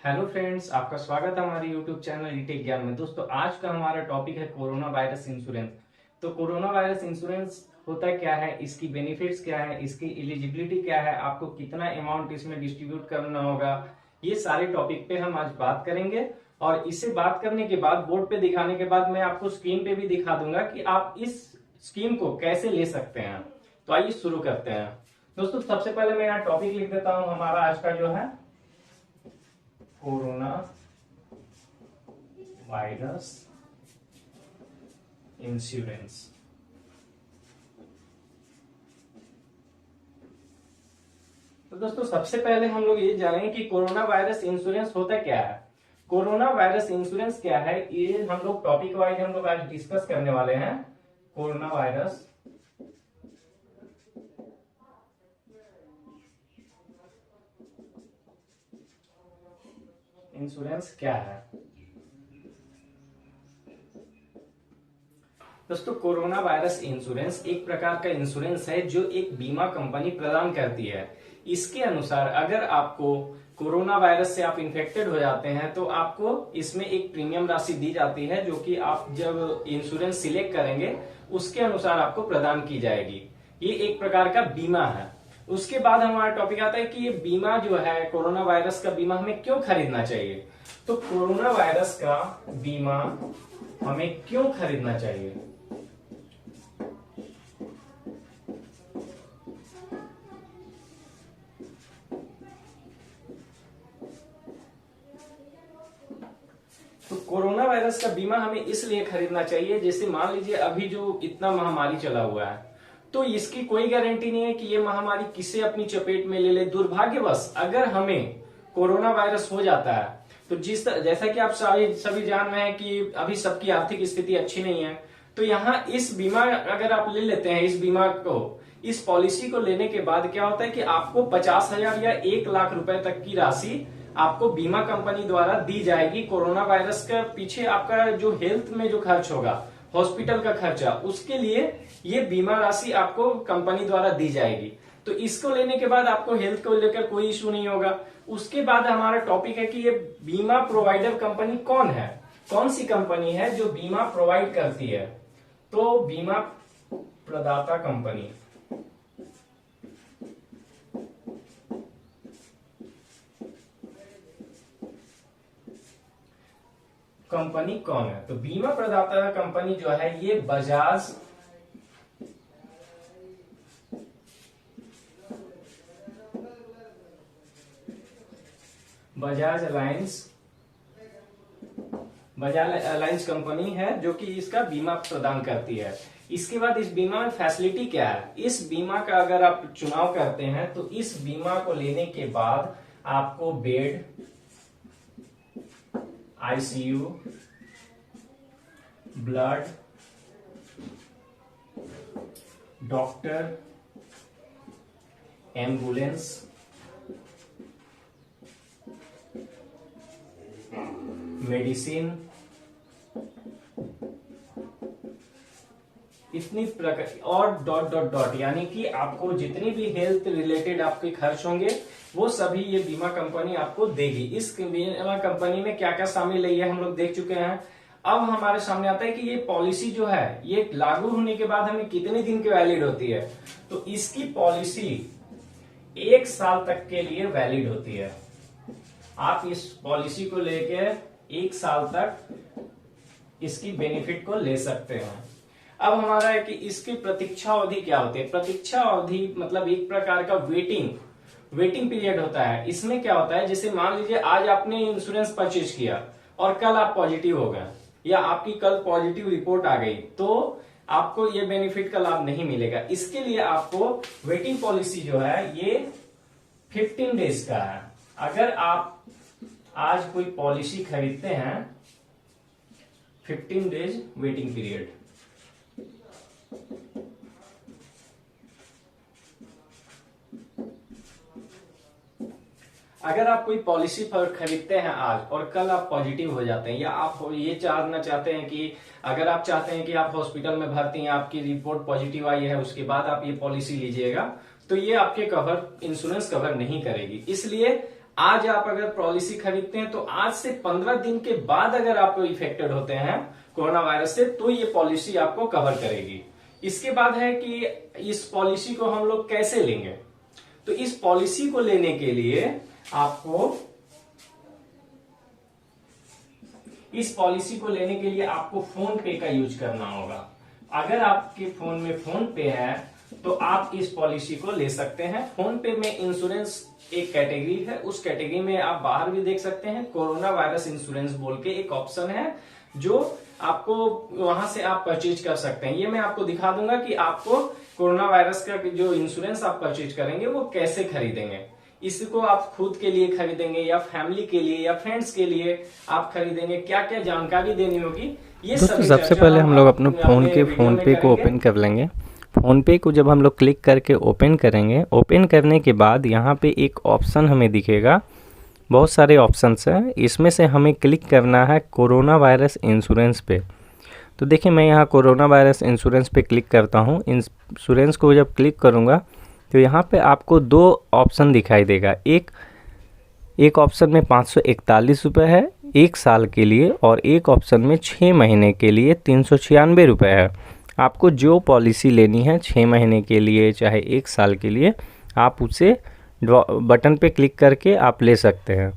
Hello friends, आपका स्वागत है हमारे यूट्यूब चैनल ईटेक ज्ञान में। दोस्तों, आज का हमारा टॉपिक है कोरोना वायरस इंश्योरेंस। तो कोरोना वायरस इंश्योरेंस होता क्या है, इसकी बेनिफिट्स क्या है, इसकी एलिजिबिलिटी क्या है, आपको कितना अमाउंट इसमें डिस्ट्रीब्यूट करना होगा, ये सारे टॉपिक पे हम आज बात करेंगे। और इससे बात करने के बाद, बोर्ड पे दिखाने के बाद, मैं आपको स्क्रीन पे भी दिखा दूंगा कि आप इस स्कीम को कैसे ले सकते हैं। तो आइए शुरू करते हैं। दोस्तों, सबसे पहले मैं यहाँ टॉपिक लिख देता हूँ हमारा आज का, जो है कोरोना वायरस इंश्योरेंस। तो दोस्तों, सबसे पहले हम लोग ये जानेंगे कि कोरोना वायरस इंश्योरेंस होता क्या है। कोरोना वायरस इंश्योरेंस क्या है, ये हम लोग टॉपिक वाइज हम लोग आज डिस्कस करने वाले हैं। कोरोना वायरस इंश्योरेंस क्या है। दोस्तों, कोरोना वायरस इंश्योरेंस एक प्रकार का इंश्योरेंस है जो एक बीमा कंपनी प्रदान करती है। इसके अनुसार अगर आपको कोरोना वायरस से आप इन्फेक्टेड हो जाते हैं तो आपको इसमें एक प्रीमियम राशि दी जाती है, जो कि आप जब इंश्योरेंस सिलेक्ट करेंगे उसके अनुसार आपको प्रदान की जाएगी। ये एक प्रकार का बीमा है। उसके बाद हमारा टॉपिक आता है कि ये बीमा जो है, कोरोना वायरस का बीमा हमें क्यों खरीदना चाहिए। तो कोरोना वायरस का बीमा हमें क्यों खरीदना चाहिए। तो कोरोना वायरस का बीमा हमें इसलिए खरीदना चाहिए, जैसे मान लीजिए अभी जो इतना महामारी चला हुआ है, तो इसकी कोई गारंटी नहीं है कि ये महामारी किसे अपनी चपेट में ले ले। दुर्भाग्यवश अगर हमें कोरोना वायरस हो जाता है तो जैसा कि आप सभी जान रहे हैं कि अभी सबकी आर्थिक स्थिति अच्छी नहीं है। तो यहाँ इस बीमा अगर आप ले लेते हैं, इस बीमा को, इस पॉलिसी को लेने के बाद क्या होता है कि आपको 50,000 या 1 लाख रुपए तक की राशि आपको बीमा कंपनी द्वारा दी जाएगी। कोरोना वायरस के पीछे आपका जो हेल्थ में जो खर्च होगा, हॉस्पिटल का खर्चा, उसके लिए ये बीमा राशि आपको कंपनी द्वारा दी जाएगी। तो इसको लेने के बाद आपको हेल्थ को लेकर कोई इश्यू नहीं होगा। उसके बाद हमारा टॉपिक है कि ये बीमा प्रोवाइडर कंपनी कौन है, कौन सी कंपनी है जो बीमा प्रोवाइड करती है। तो बीमा प्रदाता कंपनी कौन है। तो बीमा प्रदाता कंपनी जो है ये बजाज अलायंस कंपनी है, जो कि इसका बीमा प्रदान करती है। इसके बाद इस बीमा में फैसिलिटी क्या है। इस बीमा का अगर आप चुनाव करते हैं तो इस बीमा को लेने के बाद आपको bed, ICU, blood, doctor, ambulance, medicine, इतनी प्रकार और डॉट डॉट डॉट, यानी कि आपको जितनी भी हेल्थ रिलेटेड आपके खर्च होंगे वो सभी ये बीमा कंपनी आपको देगी। इस बीमा कंपनी में क्या क्या शामिल है ये हम लोग देख चुके हैं। अब हमारे सामने आता है कि ये पॉलिसी जो है ये लागू होने के बाद हमें कितने दिन की वैलिड होती है। तो इसकी पॉलिसी 1 साल तक के लिए वैलिड होती है। आप इस पॉलिसी को लेके 1 साल तक इसकी बेनिफिट को ले सकते हैं। अब हमारा है कि इसकी प्रतीक्षा अवधि क्या होती है। प्रतीक्षा अवधि मतलब एक प्रकार का वेटिंग पीरियड होता है। इसमें क्या होता है, जैसे मान लीजिए आज आपने इंश्योरेंस परचेज किया और कल आप पॉजिटिव हो गए या आपकी कल पॉजिटिव रिपोर्ट आ गई, तो आपको ये बेनिफिट का लाभ नहीं मिलेगा। इसके लिए आपको वेटिंग पॉलिसी जो है ये 15 डेज का है। अगर आप आज कोई पॉलिसी खरीदते हैं, 15 डेज वेटिंग पीरियड। अगर आप कोई पॉलिसी पर खरीदते हैं आज और कल आप पॉजिटिव हो जाते हैं, या आप ये जानना चाहते हैं कि अगर आप चाहते हैं कि आप हॉस्पिटल में भर्ती हैं, आपकी रिपोर्ट पॉजिटिव आई है, उसके बाद आप ये पॉलिसी लीजिएगा, तो ये आपके इंश्योरेंस कवर नहीं करेगी। इसलिए आज आप अगर पॉलिसी खरीदते हैं तो आज से 15 दिन के बाद अगर आप इफेक्टेड होते हैं कोरोना वायरस से तो ये पॉलिसी आपको कवर करेगी। इसके बाद है कि इस पॉलिसी को हम लोग कैसे लेंगे। तो इस पॉलिसी को लेने के लिए आपको फोन पे का यूज करना होगा। अगर आपके फोन में फोन पे है तो आप इस पॉलिसी को ले सकते हैं। फोन पे में इंश्योरेंस एक कैटेगरी है, उस कैटेगरी में आप बाहर भी देख सकते हैं कोरोना वायरस इंश्योरेंस बोल के एक ऑप्शन है जो आपको वहां से आप परचेज कर सकते हैं। ये मैं आपको दिखा दूंगा कि आपको कोरोना वायरस का जो इंश्योरेंस आप परचेज करेंगे वो कैसे खरीदेंगे। इसको आप खुद के लिए खरीदेंगे या फैमिली के लिए या फ्रेंड्स के लिए आप खरीदेंगे, क्या क्या जानकारी देनी होगी ये दोस्तों सबसे पहले हम लोग अपने फोन पे को ओपन कर लेंगे। फ़ोन पे को जब हम लोग क्लिक करके ओपन करेंगे, ओपन करने के बाद यहाँ पे एक ऑप्शन हमें दिखेगा, बहुत सारे ऑप्शंस हैं, इसमें से हमें क्लिक करना है कोरोना वायरस इंश्योरेंस पे। तो देखिए मैं यहाँ कोरोना वायरस इंश्योरेंस पे क्लिक करता हूँ। इंश्योरेंस को जब क्लिक करूँगा तो यहाँ पे आपको दो ऑप्शन दिखाई देगा। एक ऑप्शन में 541 रुपये है 1 साल के लिए और एक ऑप्शन में 6 महीने के लिए 396 रुपये है। आपको जो पॉलिसी लेनी है 6 महीने के लिए चाहे 1 साल के लिए, आप उसे बटन पे क्लिक करके आप ले सकते हैं।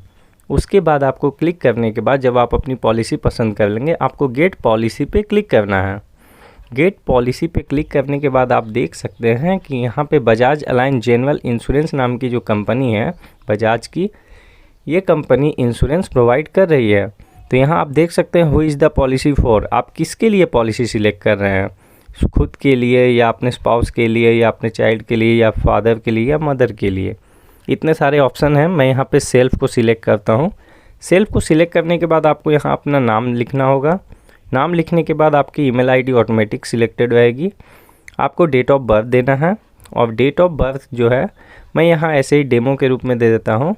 उसके बाद आपको क्लिक करने के बाद जब आप अपनी पॉलिसी पसंद कर लेंगे, आपको गेट पॉलिसी पे क्लिक करना है। गेट पॉलिसी पे क्लिक करने के बाद आप देख सकते हैं कि यहाँ पे बजाज अलाइन जनरल इंश्योरेंस नाम की जो कंपनी है बजाज की, ये कंपनी इंश्योरेंस प्रोवाइड कर रही है। तो यहाँ आप देख सकते हैं who is the policy for, आप किसके लिए पॉलिसी सिलेक्ट कर रहे हैं, खुद के लिए या अपने स्पाउस के लिए या अपने चाइल्ड के लिए या फादर के लिए या मदर के लिए। इतने सारे ऑप्शन हैं। मैं यहाँ पे सेल्फ को सिलेक्ट करता हूँ। सेल्फ को सिलेक्ट करने के बाद आपको यहाँ अपना नाम लिखना होगा। नाम लिखने के बाद आपकी ईमेल आईडी ऑटोमेटिक सिलेक्टेड रहेगी। आपको डेट ऑफ बर्थ देना है और डेट ऑफ बर्थ जो है मैं यहाँ ऐसे ही डेमो के रूप में दे देता हूँ।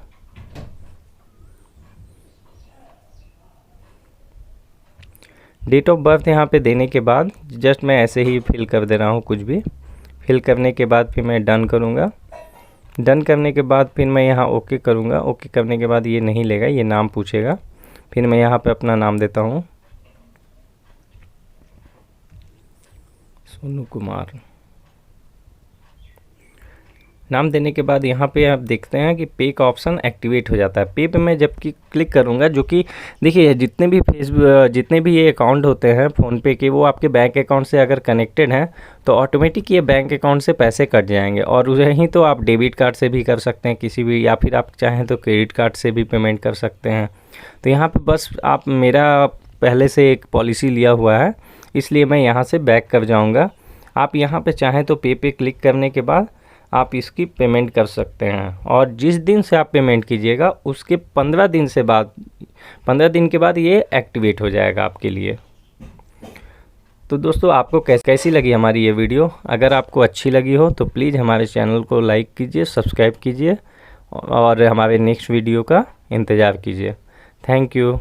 डेट ऑफ बर्थ यहाँ पे देने के बाद जस्ट मैं ऐसे ही फिल कर दे रहा हूँ, कुछ भी फिल करने के बाद फिर मैं डन करूँगा। डन करने के बाद फिर मैं यहाँ ओके करूँगा। ओके करने के बाद ये नहीं लेगा, ये नाम पूछेगा। फिर मैं यहाँ पे अपना नाम देता हूँ, सोनू कुमार। नाम देने के बाद यहाँ पे आप देखते हैं कि पे का ऑप्शन एक्टिवेट हो जाता है। पे पे मैं जबकि क्लिक करूँगा, जो कि देखिए जितने भी ये अकाउंट होते हैं फ़ोनपे के, वो आपके बैंक अकाउंट से अगर कनेक्टेड हैं तो ऑटोमेटिक ये बैंक अकाउंट से पैसे कट जाएंगे। और यहीं तो आप डेबिट कार्ड से भी कर सकते हैं किसी भी, या फिर आप चाहें तो क्रेडिट कार्ड से भी पेमेंट कर सकते हैं। तो यहाँ पर बस आप, मेरा पहले से एक पॉलिसी लिया हुआ है इसलिए मैं यहाँ से बैक कर जाऊँगा। आप यहाँ पर चाहें तो पे पे क्लिक करने के बाद आप इसकी पेमेंट कर सकते हैं। और जिस दिन से आप पेमेंट कीजिएगा उसके 15 दिन के बाद ये एक्टिवेट हो जाएगा आपके लिए। तो दोस्तों आपको कैसी लगी हमारी ये वीडियो? अगर आपको अच्छी लगी हो तो प्लीज़ हमारे चैनल को लाइक कीजिए, सब्सक्राइब कीजिए और हमारे नेक्स्ट वीडियो का इंतज़ार कीजिए। Thank you.